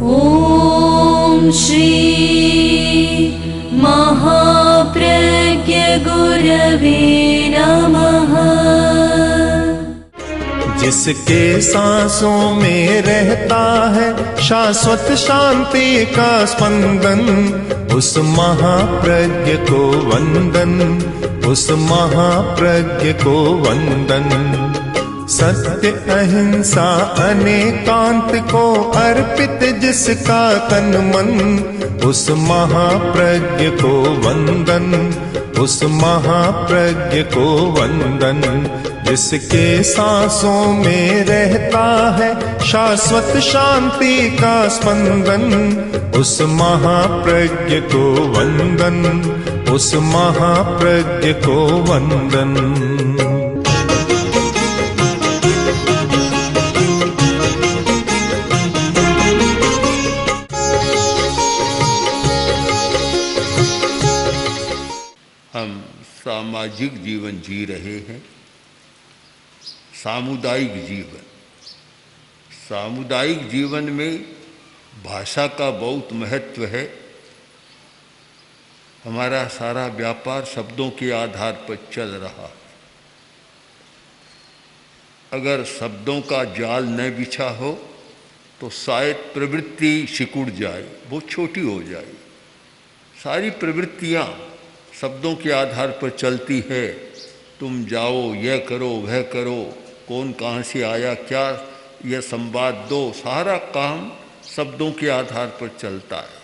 ॐ श्री महाप्रज्ञ गुरवे नमः। जिसके सांसों में रहता है शाश्वत शांति का स्पंदन, उस महाप्रज्ञ को वंदन, उस महाप्रज्ञ को वंदन। सत्य अहिंसा अनेकांत को अर्पित जिसका तन मन, उस महाप्रज्ञ को वंदन, उस महाप्रज्ञ को वंदन। जिसके सांसों में रहता है शाश्वत शांति का स्पंदन, उस महाप्रज्ञ को वंदन, उस महाप्रज्ञ को वंदन। हम सामाजिक जीवन जी रहे हैं, सामुदायिक जीवन। सामुदायिक जीवन में भाषा का बहुत महत्व है। हमारा सारा व्यापार शब्दों के आधार पर चल रहा है। अगर शब्दों का जाल न बिछा हो तो शायद प्रवृत्ति सिकुड़ जाए, बहुत छोटी हो जाए। सारी प्रवृत्तियाँ शब्दों के आधार पर चलती है। तुम जाओ, यह करो, वह करो, कौन कहाँ से आया, क्या यह संवाद दो, सारा काम शब्दों के आधार पर चलता है।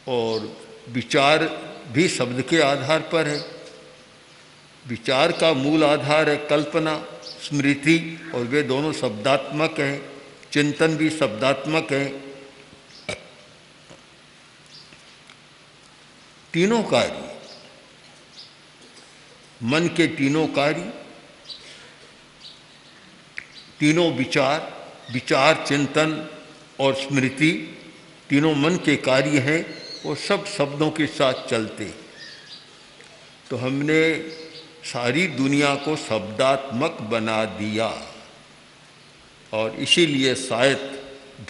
और विचार भी शब्द के आधार पर है। विचार का मूल आधार है कल्पना, स्मृति, और वे दोनों शब्दात्मक हैं। चिंतन भी शब्दात्मक है। तीनों कार्य, मन के तीनों कार्य, तीनों विचार, विचार, चिंतन और स्मृति, तीनों मन के कार्य हैं और सब शब्दों के साथ चलते। तो हमने सारी दुनिया को शब्दात्मक बना दिया और इसीलिए शायद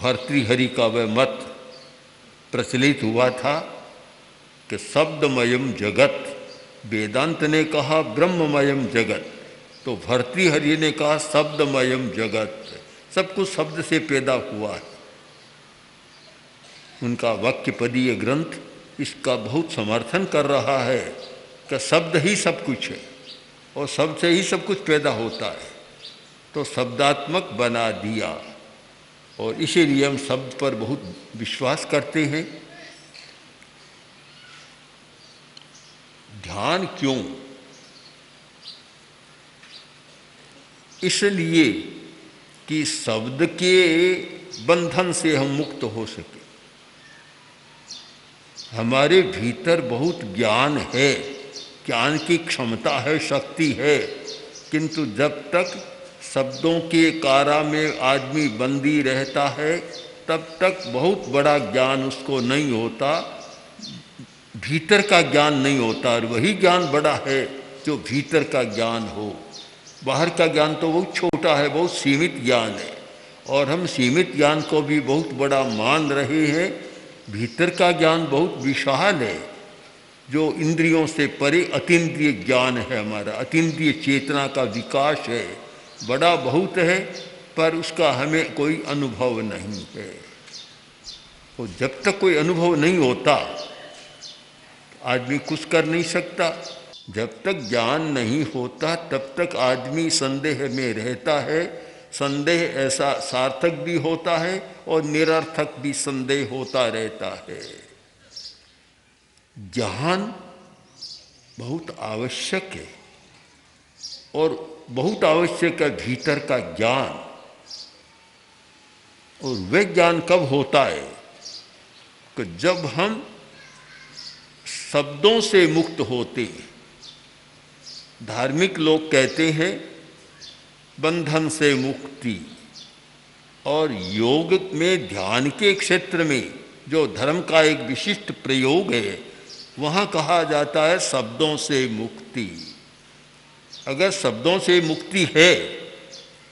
भर्तृहरि का वह मत प्रचलित हुआ था कि शब्दमयम जगत। वेदांत ने कहा ब्रह्ममयम जगत, तो भर्तृहरि ने कहा शब्दमयम जगत। सब कुछ शब्द से पैदा हुआ है। उनका वाक्यपदीय ग्रंथ इसका बहुत समर्थन कर रहा है कि शब्द ही सब कुछ है और शब्द से ही सब कुछ पैदा होता है। तो शब्दात्मक बना दिया और इसीलिए हम शब्द पर बहुत विश्वास करते हैं। ध्यान क्यों? इसलिए कि शब्द के बंधन से हम मुक्त हो सके। हमारे भीतर बहुत ज्ञान है, ज्ञान की क्षमता है, शक्ति है, किंतु जब तक शब्दों के कारा में आदमी बंदी रहता है तब तक बहुत बड़ा ज्ञान उसको नहीं होता, भीतर का ज्ञान नहीं होता। और वही ज्ञान बड़ा है जो भीतर का ज्ञान हो। बाहर का ज्ञान तो बहुत छोटा है, बहुत सीमित ज्ञान है और हम सीमित ज्ञान को भी बहुत बड़ा मान रहे हैं। भीतर का ज्ञान बहुत विशाल है, जो इंद्रियों से परे अतीन्द्रिय ज्ञान है। हमारा अतीन्द्रिय चेतना का विकास है, बड़ा बहुत है, पर उसका हमें कोई अनुभव नहीं है। और जब तक कोई अनुभव नहीं होता आदमी कुछ कर नहीं सकता। जब तक ज्ञान नहीं होता तब तक आदमी संदेह में रहता है। संदेह ऐसा सार्थक भी होता है और निरर्थक भी संदेह होता रहता है। ज्ञान बहुत आवश्यक है और बहुत आवश्यक है भीतर का ज्ञान। और वह ज्ञान कब होता है कि जब हम शब्दों से मुक्त होते हैं। धार्मिक लोग कहते हैं बंधन से मुक्ति, और योग में ध्यान के क्षेत्र में जो धर्म का एक विशिष्ट प्रयोग है वहाँ कहा जाता है शब्दों से मुक्ति। अगर शब्दों से मुक्ति है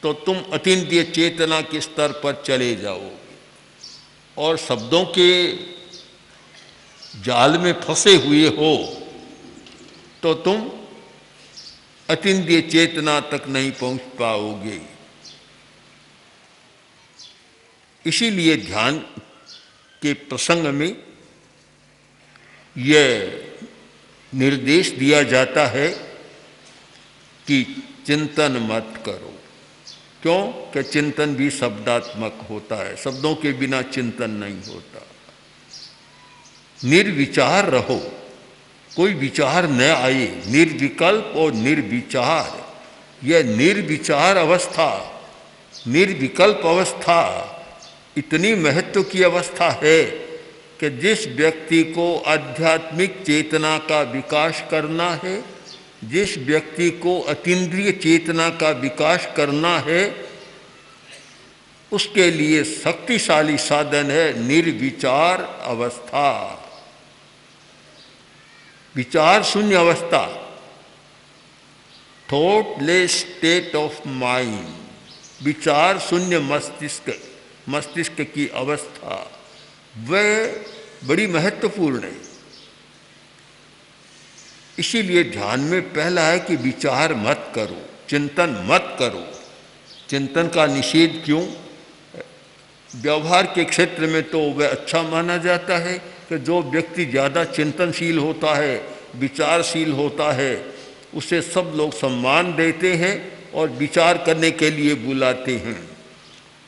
तो तुम अतीन्द्रिय चेतना के स्तर पर चले जाओगे। और शब्दों के जाल में फंसे हुए हो तो तुम अतीन्द्रिय चेतना तक नहीं पहुंच पाओगे। इसीलिए ध्यान के प्रसंग में यह निर्देश दिया जाता है कि चिंतन मत करो। क्यों? कि चिंतन भी शब्दात्मक होता है, शब्दों के बिना चिंतन नहीं होता। निर्विचार रहो, कोई विचार न आए, निर्विकल्प और निर्विचार। यह निर्विचार अवस्था, निर्विकल्प अवस्था इतनी महत्व की अवस्था है कि जिस व्यक्ति को आध्यात्मिक चेतना का विकास करना है, जिस व्यक्ति को अतीन्द्रिय चेतना का विकास करना है, उसके लिए शक्तिशाली साधन है निर्विचार अवस्था, विचार शून्य अवस्था, थॉटलेस स्टेट ऑफ माइंड, विचार शून्य मस्तिष्क की अवस्था, वह बड़ी महत्वपूर्ण है। इसीलिए ध्यान में पहला है कि विचार मत करो, चिंतन मत करो। चिंतन का निषेध क्यों? व्यवहार के क्षेत्र में तो वह अच्छा माना जाता है कि जो व्यक्ति ज़्यादा चिंतनशील होता है, विचारशील होता है, उसे सब लोग सम्मान देते हैं और विचार करने के लिए बुलाते हैं।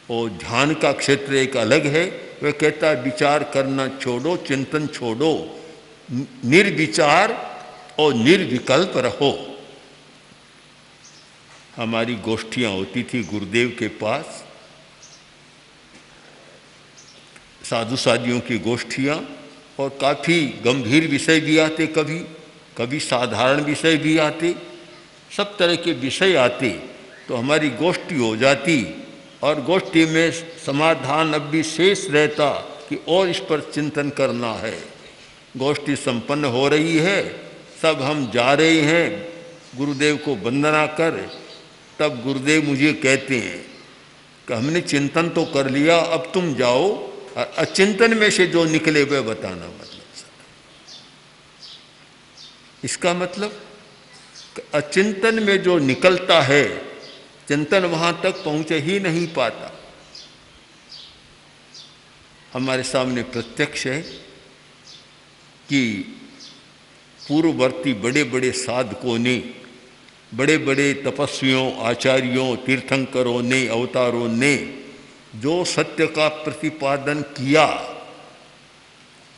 और ध्यान का क्षेत्र एक अलग है, वह कहता है विचार करना छोड़ो, चिंतन छोड़ो, निर्विचार और निर्विकल्प रहो। हमारी गोष्ठियाँ होती थी गुरुदेव के पास, साधु साधियों की गोष्ठियाँ, और काफ़ी गंभीर विषय भी आते, कभी कभी साधारण विषय भी आते, सब तरह के विषय आते। तो हमारी गोष्ठी हो जाती और गोष्ठी में समाधान अब भी शेष रहता कि और इस पर चिंतन करना है। गोष्ठी संपन्न हो रही है, सब हम जा रहे हैं गुरुदेव को वंदना कर, तब गुरुदेव मुझे कहते हैं कि हमने चिंतन तो कर लिया, अब तुम जाओ और अचिंतन में से जो निकले वह बताना। मतलब इसका मतलब अचिंतन में जो निकलता है, चिंतन वहाँ तक पहुँच ही नहीं पाता। हमारे सामने प्रत्यक्ष है कि पूर्ववर्ती बड़े बड़े साधकों ने, बड़े बड़े तपस्वियों, आचार्यों, तीर्थंकरों ने, अवतारों ने जो सत्य का प्रतिपादन किया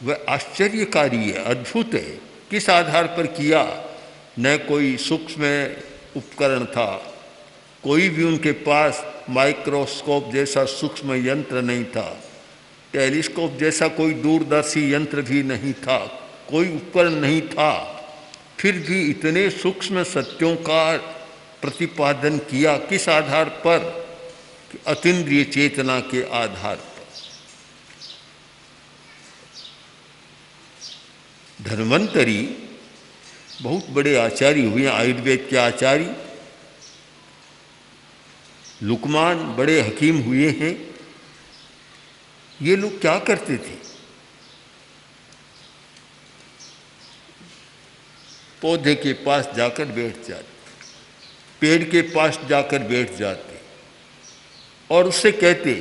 वह आश्चर्यकारी है, अद्भुत है। किस आधार पर किया? न कोई सूक्ष्म उपकरण था, कोई भी उनके पास माइक्रोस्कोप जैसा सूक्ष्म यंत्र नहीं था, टेलीस्कोप जैसा कोई दूरदर्शी यंत्र भी नहीं था, कोई उपकरण नहीं था, फिर भी इतने सूक्ष्म सत्यों का प्रतिपादन किया। किस आधार पर? अतीन्द्रिय चेतना के आधार पर। धन्वंतरी बहुत बड़े आचार्य हुए, आयुर्वेद के आचार्य, लुकमान बड़े हकीम हुए हैं। ये लोग क्या करते थे? पौधे के पास जाकर बैठ जाते, पेड़ के पास जाकर बैठ जाते और उससे कहते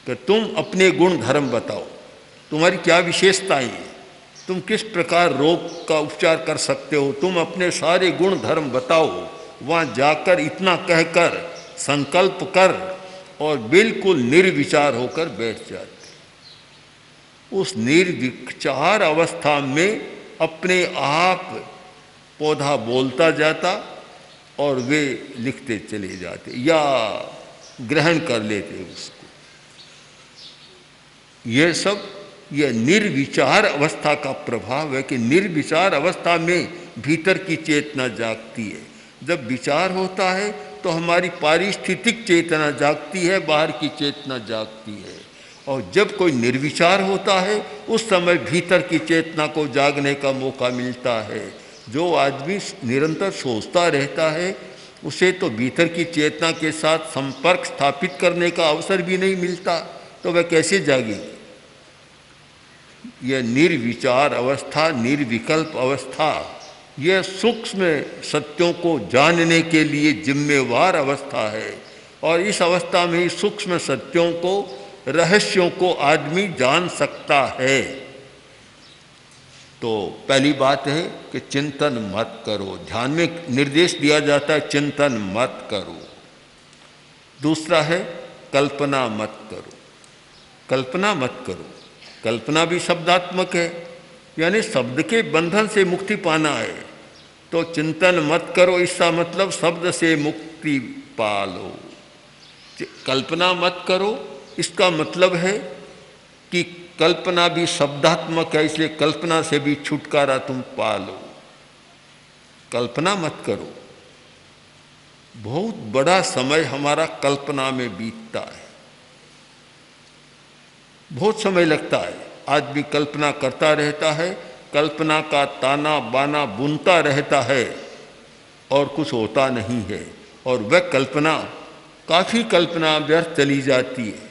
कि तुम अपने गुण धर्म बताओ, तुम्हारी क्या विशेषताएं हैं, तुम किस प्रकार रोग का उपचार कर सकते हो, तुम अपने सारे गुण धर्म बताओ। वहाँ जाकर इतना कहकर संकल्प कर और बिल्कुल निर्विचार होकर बैठ जाते। उस निर्विचार अवस्था में अपने आप पौधा बोलता जाता और वे लिखते चले जाते या ग्रहण कर लेते उसको। यह सब यह निर्विचार अवस्था का प्रभाव है कि निर्विचार अवस्था में भीतर की चेतना जागती है। जब विचार होता है तो हमारी पारिस्थितिक चेतना जागती है, बाहर की चेतना जागती है। और जब कोई निर्विचार होता है उस समय भीतर की चेतना को जागने का मौका मिलता है। जो आदमी निरंतर सोचता रहता है उसे तो भीतर की चेतना के साथ संपर्क स्थापित करने का अवसर भी नहीं मिलता, तो तो वह कैसे जागेगी? यह निर्विचार अवस्था, निर्विकल्प अवस्था, यह सूक्ष्म सत्यों को जानने के लिए जिम्मेवार अवस्था है। और इस अवस्था में ही सूक्ष्म सत्यों को, रहस्यों को आदमी जान सकता है। तो पहली बात है कि चिंतन मत करो। ध्यान में निर्देश दिया जाता है चिंतन मत करो। दूसरा है कल्पना मत करो। कल्पना मत करो। कल्पना भी शब्दात्मक है, यानी शब्द के बंधन से मुक्ति पाना है। तो चिंतन मत करो, इसका मतलब शब्द से मुक्ति पालो। कल्पना मत करो, इसका मतलब है कि कल्पना भी शब्दात्मक है, इसलिए कल्पना से भी छुटकारा तुम पालो। कल्पना मत करो। बहुत बड़ा समय हमारा कल्पना में बीतता है, बहुत समय लगता है। आदमी कल्पना करता रहता है, कल्पना का ताना बाना बुनता रहता है और कुछ होता नहीं है। और वह कल्पना, काफ़ी कल्पना व्यर्थ चली जाती है।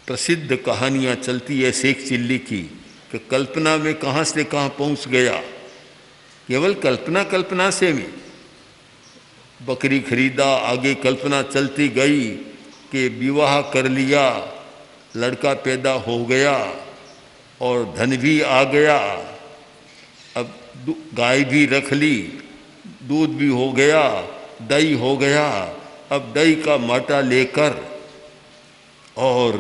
प्रसिद्ध कहानियाँ चलती है शेख चिल्ली की कि कल्पना में कहाँ से कहाँ पहुँच गया। केवल कल्पना कल्पना से में बकरी खरीदा, आगे कल्पना चलती गई कि विवाह कर लिया, लड़का पैदा हो गया और धन भी आ गया, अब गाय भी रख ली, दूध भी हो गया, दही हो गया। अब दही का माटा लेकर और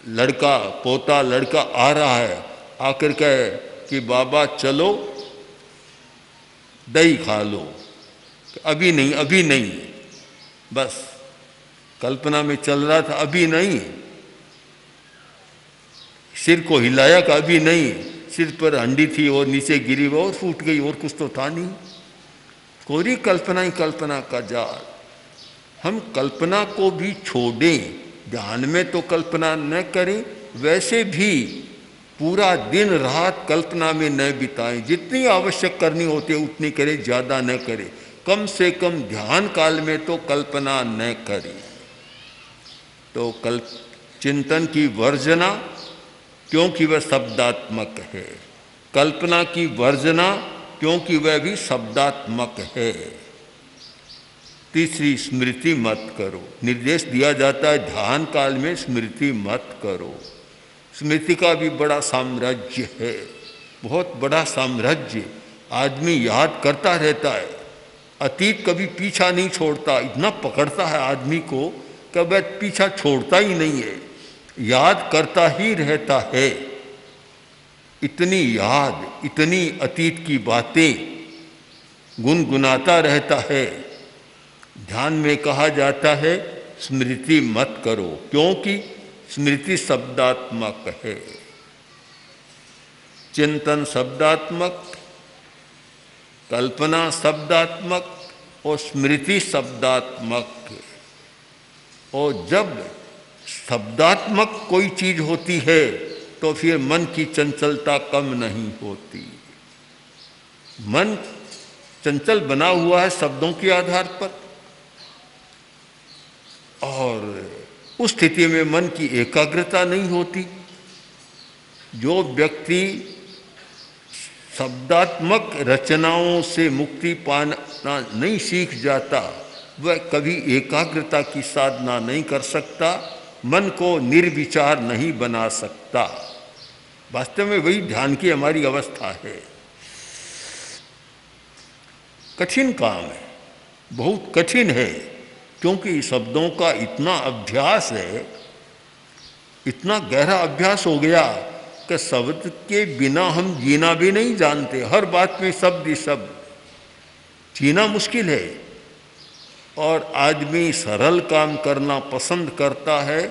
लड़का, पोता लड़का आ रहा है, आकर कहे कि बाबा चलो दही खा लो। अभी नहीं, अभी नहीं। बस कल्पना में चल रहा था, अभी नहीं। सिर को हिलाया कि अभी नहीं। सिर पर हंडी थी और नीचे गिरी और फूट गई, और कुछ तो था नहीं। कोरी कल्पना ही कल्पना का जाल। हम कल्पना को भी छोड़ें, ध्यान में तो कल्पना न करें, वैसे भी पूरा दिन रात कल्पना में न बिताएं। जितनी आवश्यक करनी होती है उतनी करें, ज़्यादा न करें। कम से कम ध्यान काल में तो कल्पना न करें। तो चिंतन की वर्जना, क्योंकि वह शब्दात्मक है। कल्पना की वर्जना, क्योंकि वह भी शब्दात्मक है। तीसरी, स्मृति मत करो। निर्देश दिया जाता है ध्यान काल में स्मृति मत करो। स्मृति का भी बड़ा साम्राज्य है, बहुत बड़ा साम्राज्य। आदमी याद करता रहता है, अतीत कभी पीछा नहीं छोड़ता। इतना पकड़ता है आदमी को कि वह पीछा छोड़ता ही नहीं है, याद करता ही रहता है। इतनी याद, इतनी अतीत की बातें गुनगुनाता रहता है। ध्यान में कहा जाता है स्मृति मत करो, क्योंकि स्मृति शब्दात्मक है। चिंतन शब्दात्मक, कल्पना शब्दात्मक और स्मृति शब्दात्मक। और जब शब्दात्मक कोई चीज होती है तो फिर मन की चंचलता कम नहीं होती। मन चंचल बना हुआ है शब्दों के आधार पर, और उस स्थिति में मन की एकाग्रता नहीं होती। जो व्यक्ति शब्दात्मक रचनाओं से मुक्ति पाना नहीं सीख जाता, वह कभी एकाग्रता की साधना नहीं कर सकता, मन को निर्विचार नहीं बना सकता। वास्तव में वही ध्यान की हमारी अवस्था है। कठिन काम है, बहुत कठिन है, क्योंकि शब्दों का इतना अभ्यास है, इतना गहरा अभ्यास हो गया कि शब्द के बिना हम जीना भी नहीं जानते। हर बात में शब्द ही शब्द, जीना मुश्किल है। और आदमी सरल काम करना पसंद करता है,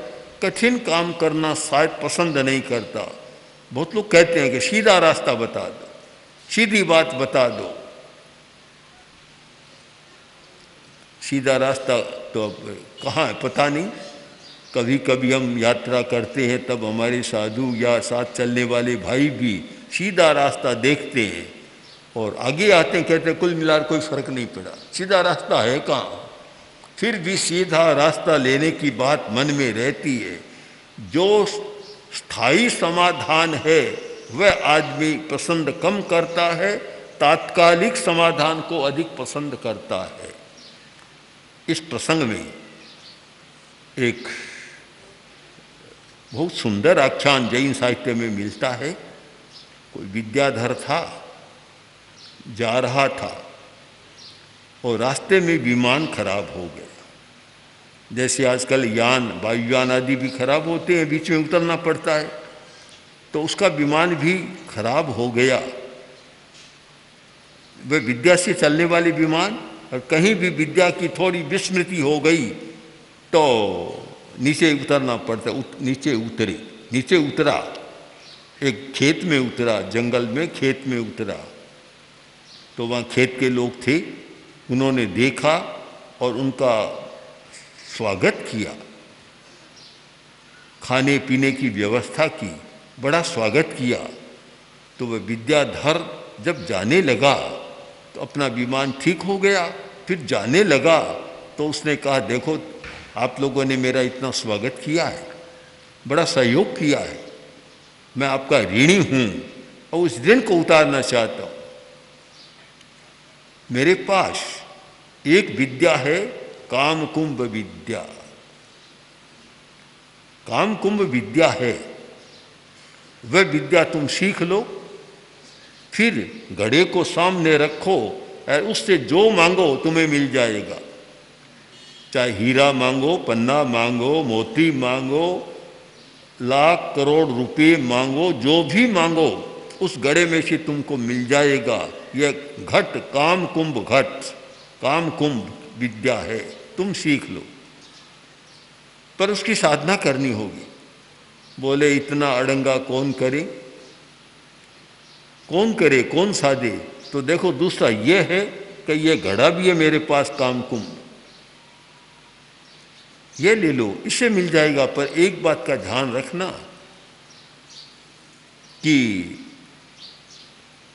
कठिन काम करना शायद पसंद नहीं करता। बहुत लोग कहते हैं कि सीधा रास्ता बता दो, सीधी बात बता दो। सीधा रास्ता तो अब कहाँ है पता नहीं। कभी कभी हम यात्रा करते हैं तब हमारे साधु या साथ चलने वाले भाई भी सीधा रास्ता देखते हैं और आगे आते हैं, कहते हैं कुल मिलाकर कोई फर्क नहीं पड़ा, सीधा रास्ता है कहाँ। फिर भी सीधा रास्ता लेने की बात मन में रहती है। जो स्थायी समाधान है वह आदमी पसंद कम करता है, तात्कालिक समाधान को अधिक पसंद करता है। इस प्रसंग में एक बहुत सुंदर आख्यान जैन साहित्य में मिलता है। कोई विद्याधर था, जा रहा था और रास्ते में विमान खराब हो गया। जैसे आजकल यान, वायुयान आदि भी खराब होते हैं, बीच में उतरना पड़ता है, तो उसका विमान भी खराब हो गया। वह विद्या से चलने वाले विमान, और कहीं भी विद्या की थोड़ी विस्मृति हो गई तो नीचे उतरना पड़ता। नीचे उतरा, एक खेत में उतरा, जंगल में खेत में उतरा। तो वहाँ खेत के लोग थे, उन्होंने देखा और उनका स्वागत किया, खाने पीने की व्यवस्था की, बड़ा स्वागत किया। तो वह विद्याधर जब जाने लगा तो अपना विमान ठीक हो गया। फिर जाने लगा तो उसने कहा, देखो आप लोगों ने मेरा इतना स्वागत किया है, बड़ा सहयोग किया है, मैं आपका ऋणी हूँ और उस ऋण को उतारना चाहता हूँ। मेरे पास एक विद्या है, कामकुंभ विद्या। कामकुंभ विद्या है, वह विद्या तुम सीख लो, फिर घड़े को सामने रखो और उससे जो मांगो तुम्हें मिल जाएगा। चाहे हीरा मांगो, पन्ना मांगो, मोती मांगो, लाख करोड़ रुपए मांगो, जो भी मांगो उस घड़े में से तुमको मिल जाएगा। यह घट, कामकुंभ घट, कामकुंभ विद्या है, तुम सीख लो, पर उसकी साधना करनी होगी। बोले इतना अड़ंगा कौन करे, कौन करे, कौन साधे? तो देखो दूसरा ये है कि ये घड़ा भी है मेरे पास, कामकुंभ, ये ले लो, इससे मिल जाएगा। पर एक बात का ध्यान रखना कि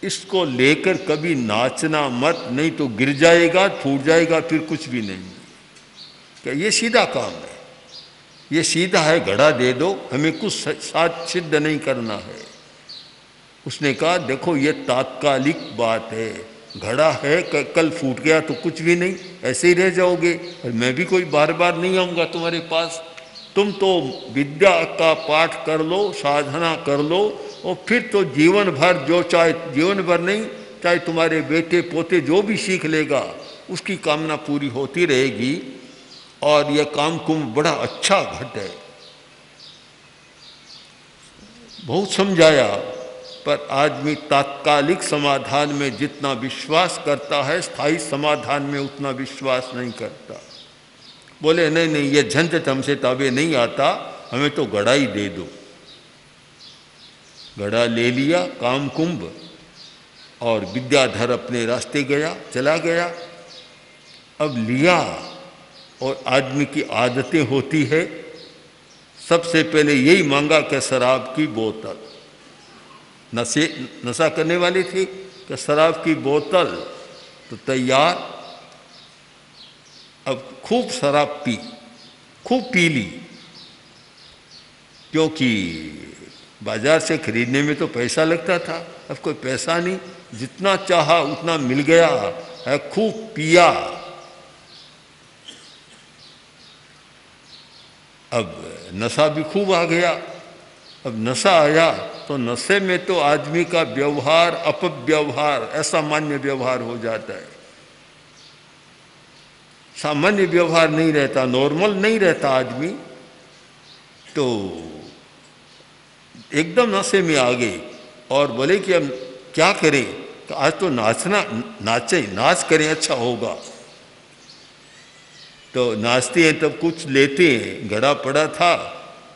इसको लेकर कभी नाचना मत, नहीं तो गिर जाएगा, टूट जाएगा, फिर कुछ भी नहीं। क्या ये सीधा काम है, ये सीधा है, घड़ा दे दो, हमें कुछ साथ सिद्ध नहीं करना है। उसने कहा देखो ये तात्कालिक बात है, घड़ा है, कल फूट गया तो कुछ भी नहीं, ऐसे ही रह जाओगे, और मैं भी कोई बार बार नहीं आऊँगा तुम्हारे पास। तुम तो विद्या का पाठ कर लो, साधना कर लो, और फिर तो जीवन भर, जो चाहे जीवन भर नहीं, चाहे तुम्हारे बेटे पोते जो भी सीख लेगा उसकी कामना पूरी होती रहेगी। और यह कामकुंभ बड़ा अच्छा घट है। बहुत समझाया, पर आदमी तात्कालिक समाधान में जितना विश्वास करता है, स्थायी समाधान में उतना विश्वास नहीं करता। बोले नहीं नहीं, ये झंझट हमसे ताबे नहीं आता, हमें तो घड़ा ही दे दो। घड़ा ले लिया, कामकुंभ, और विद्याधर अपने रास्ते गया, चला गया। अब लिया, और आदमी की आदतें होती है, सबसे पहले यही मांगा कि शराब की बोतल। नशा करने वाले थे कि शराब की बोतल, तो तैयार। अब खूब शराब पी, खूब पी ली, क्योंकि बाजार से खरीदने में तो पैसा लगता था, अब कोई पैसा नहीं, जितना चाहा उतना मिल गया है, खूब पिया। अब नशा भी खूब आ गया। अब नशा आया तो नशे में तो आदमी का व्यवहार अपव्यवहार, असामान्य व्यवहार हो जाता है। सामान्य व्यवहार नहीं रहता, नॉर्मल नहीं रहता आदमी, तो एकदम नशे में आ गए और बोले कि अब क्या करें, तो आज तो नाच करें, अच्छा होगा। तो नाचते हैं तब कुछ लेते हैं, घड़ा पड़ा था,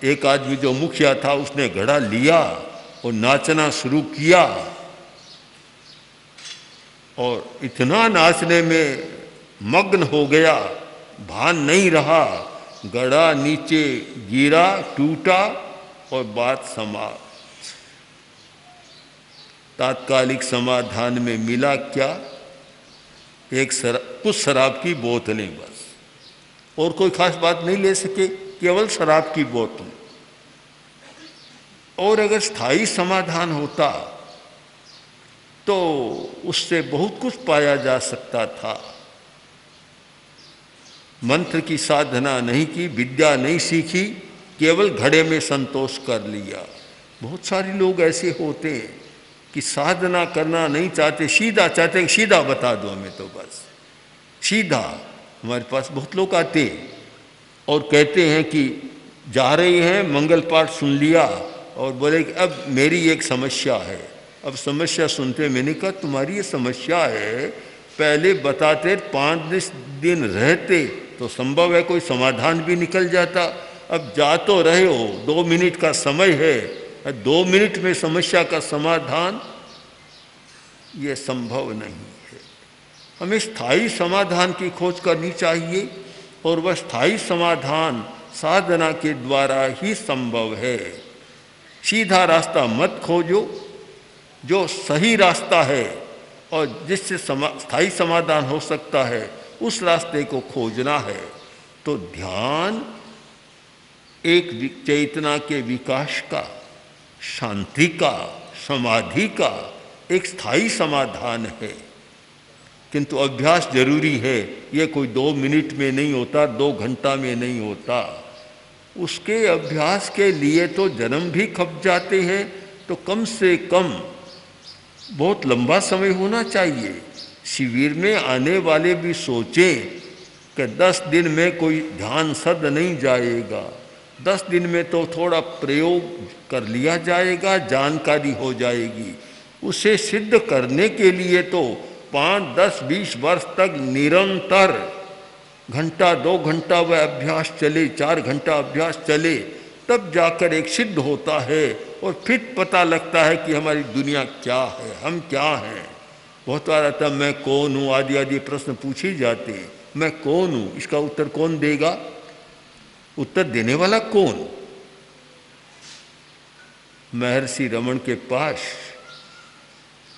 एक आदमी जो मुखिया था उसने घड़ा लिया और नाचना शुरू किया, और इतना नाचने में मग्न हो गया, भान नहीं रहा, घड़ा नीचे गिरा, टूटा और बात समाप्त। तात्कालिक समाधान में मिला क्या? कुछ शराब की बोतलें बस, और कोई खास बात नहीं ले सके, केवल शराब की बोतल। और अगर स्थायी समाधान होता तो उससे बहुत कुछ पाया जा सकता था। मंत्र की साधना नहीं की, विद्या नहीं सीखी, केवल घड़े में संतोष कर लिया। बहुत सारे लोग ऐसे होते हैं कि साधना करना नहीं चाहते, सीधा चाहते कि सीधा बता दो हमें, तो बस सीधा। हमारे पास बहुत लोग आते हैं और कहते हैं कि जा रहे हैं, मंगल पाठ सुन लिया और बोले कि अब मेरी एक समस्या है। अब समस्या सुनते मैंने कहा तुम्हारी ये समस्या है, पहले बताते 5 दिन रहते तो संभव है कोई समाधान भी निकल जाता। अब जा तो रहे हो, 2 मिनट का समय है, 2 मिनट में समस्या का समाधान ये संभव नहीं है। हमें स्थायी समाधान की खोज करनी चाहिए और वह स्थायी समाधान साधना के द्वारा ही संभव है। सीधा रास्ता मत खोजो, जो सही रास्ता है और जिससे स्थायी समाधान हो सकता है उस रास्ते को खोजना है। तो ध्यान एक चेतना के विकास का, शांति का, समाधि का एक स्थायी समाधान है, किंतु अभ्यास जरूरी है। ये कोई 2 मिनट में नहीं होता, 2 घंटा में नहीं होता। उसके अभ्यास के लिए तो जन्म भी खप जाते हैं, तो कम से कम बहुत लंबा समय होना चाहिए। शिविर में आने वाले भी सोचें कि 10 दिन में कोई ध्यान सद नहीं जाएगा, 10 दिन में तो थोड़ा प्रयोग कर लिया जाएगा, जानकारी हो जाएगी। उसे सिद्ध करने के लिए तो 5, 10, 20 वर्ष तक निरंतर घंटा 2 घंटा वह अभ्यास चले, 4 घंटा अभ्यास चले, तब जाकर एक सिद्ध होता है और फिर पता लगता है कि हमारी दुनिया क्या है, हम क्या हैं। बहुत बार आता मैं कौन हूँ आदि आदि प्रश्न पूछे जाते हैं। मैं कौन हूँ, इसका उत्तर कौन देगा? उत्तर देने वाला कौन? महर्षि रमन के पास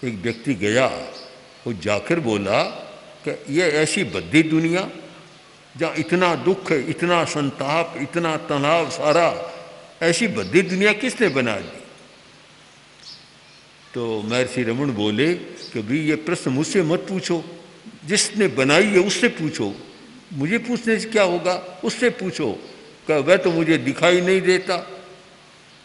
एक व्यक्ति गया, वो जाकर बोला कि ये ऐसी बद्दी दुनिया जहाँ इतना दुख, इतना संताप, इतना तनाव सारा, ऐसी बद्दी दुनिया किसने बना दी? तो महर्षि रमन बोले कि भाई ये प्रश्न मुझसे मत पूछो, जिसने बनाई है उससे पूछो, मुझे पूछने से क्या होगा, उससे पूछो। कि वह तो मुझे दिखाई नहीं देता,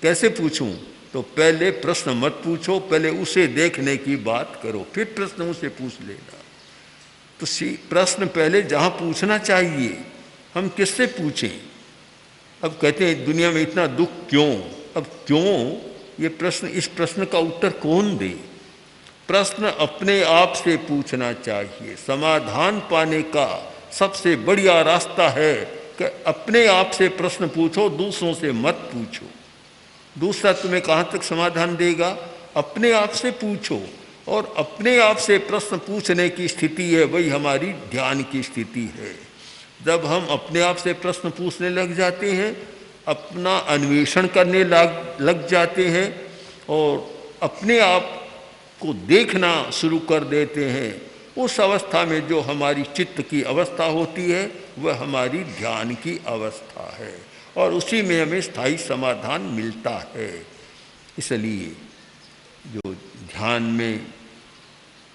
कैसे पूछूं? तो पहले प्रश्न मत पूछो, पहले उसे देखने की बात करो, फिर प्रश्न उसे पूछ लेना। तो प्रश्न पहले जहाँ पूछना चाहिए, हम किससे पूछें? अब कहते हैं दुनिया में इतना दुख क्यों? अब क्यों, ये प्रश्न, इस प्रश्न का उत्तर कौन दे? प्रश्न अपने आप से पूछना चाहिए। समाधान पाने का सबसे बढ़िया रास्ता है कि अपने आप से प्रश्न पूछो, दूसरों से मत पूछो। दूसरा तुम्हें कहाँ तक समाधान देगा? अपने आप से पूछो। और अपने आप से प्रश्न पूछने की स्थिति है, वही हमारी ध्यान की स्थिति है। जब हम अपने आप से प्रश्न पूछने लग जाते हैं, अपना अन्वेषण करने लग जाते हैं और अपने आप को देखना शुरू कर देते हैं, उस अवस्था में जो हमारी चित्त की अवस्था होती है वह हमारी ध्यान की अवस्था है और उसी में हमें स्थायी समाधान मिलता है। इसलिए जो ध्यान में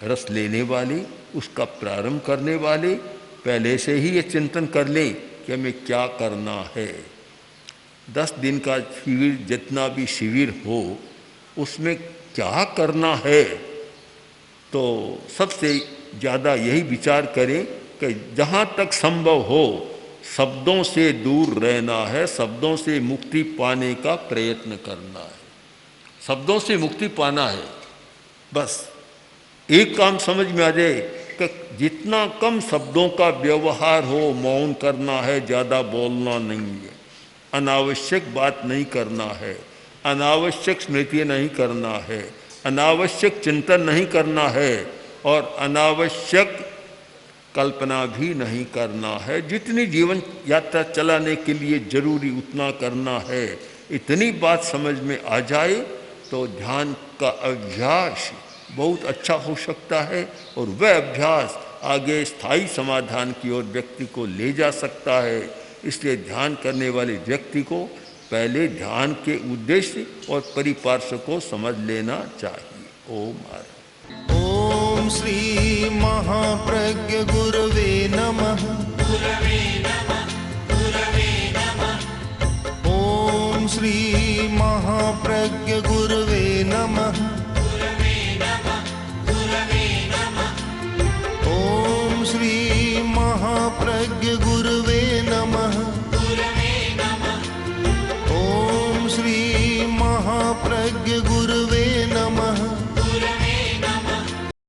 रस लेने वाले, उसका प्रारंभ करने वाले पहले से ही ये चिंतन कर लें कि हमें क्या करना है। 10 दिन का शिविर, जितना भी शिविर हो, उसमें क्या करना है, तो सबसे ज़्यादा यही विचार करें कि जहाँ तक संभव हो शब्दों से दूर रहना है, शब्दों से मुक्ति पाने का प्रयत्न करना है। शब्दों से मुक्ति पाना है, बस एक काम समझ में आ जाए कि जितना कम शब्दों का व्यवहार हो, मौन करना है, ज़्यादा बोलना नहीं है, अनावश्यक बात नहीं करना है, अनावश्यक स्मृति नहीं करना है, अनावश्यक चिंतन नहीं करना है और अनावश्यक कल्पना भी नहीं करना है। जितनी जीवन यात्रा चलाने के लिए जरूरी उतना करना है। इतनी बात समझ में आ जाए तो ध्यान का अभ्यास बहुत अच्छा हो सकता है और वह अभ्यास आगे स्थायी समाधान की ओर व्यक्ति को ले जा सकता है। इसलिए ध्यान करने वाले व्यक्ति को पहले ध्यान के उद्देश्य और परिपार्श्व को समझ लेना चाहिए। ओम आर। ओम श्री महाप्रज्ञ गुरवे नमः। ओम श्री महाप्रज्ञ गुरवे नमः।